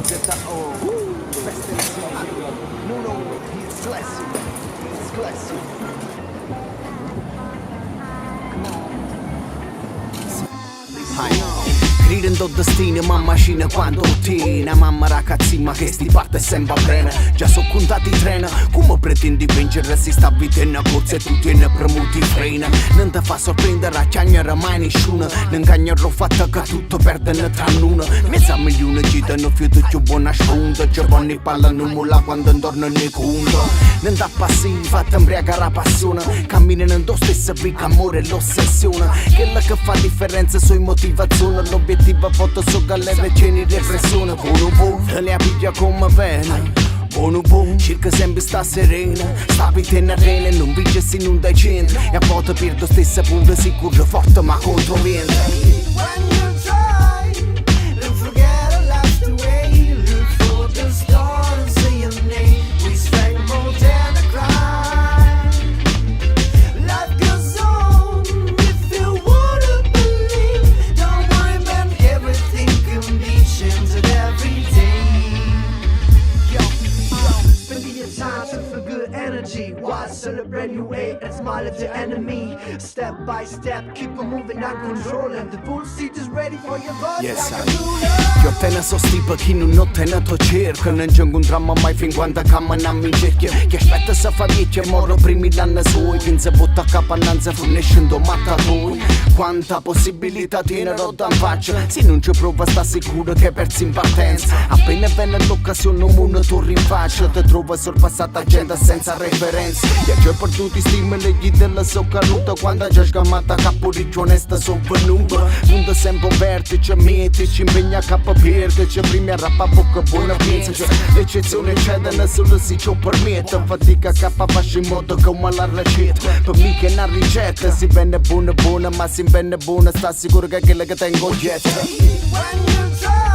ZO. Best MC. No, he's classic. He's classic. Gridando destino, mamma scina quando ottiene. Mamma ragazzina che sti parte sempre bene. Già so contati i treni. Come pretendi vincere se sta vita in corsa e tu tieni premuti i freni? Non ti fa sorprendere a chiagnare mai nessuno. Non cagnerò fatta che tutto perde tra nulla. Mezza milione ci danno fiuto più buona spunta. Ci vanno i pallano mulla quando intorno ne conto. Non da passiva, fatta imbriagare la passione. Camminano in tua stessa vita, amore e l'ossessione. Quella che fa differenza sui motivazioni. L'obiettivo foto su galera ceni repressione. Buono buon, te le piglia come bene. Buono buon, cerca sempre sta serena. Sta vita in arena, non vince se non dai centro. E a volte perdo stessa punta, sicuro forte ma contro vento. Why celebrate you hate and smile at the enemy? Step by step, keep on moving and controlling. The full seat is ready for your God. Yes, io te ne so stipa chi non te ne to cerca. Non c'è un dramma mai fin quando camminamo in cerchio. Chi aspetta se fa dieci e moro primi l'anno suoi. Fin se butta a capo annanza forniscendo mattatori. Quanta possibilità tiene rotta in faccia. Se non ci prova sta sicuro che persi in partenza. Appena viene l'occasione un mondo torri in faccia. Ti trova sorpassata gente senza referenza. E ci ho perduto i stimoli gli della sua caduta. Quando già scammata capo di onesta sono venuta. Mondo sempre vertice, metti, ci impegna a capo verde. Ci primi a rappa bocca buona pienza. L'eccezione cedono solo se ci permette. Fatica a capo faccio in modo come la ricetta. Per me che è una ricetta. Si vende buona buona, ma si vende buona sta sicuro che è quella che tengo getta.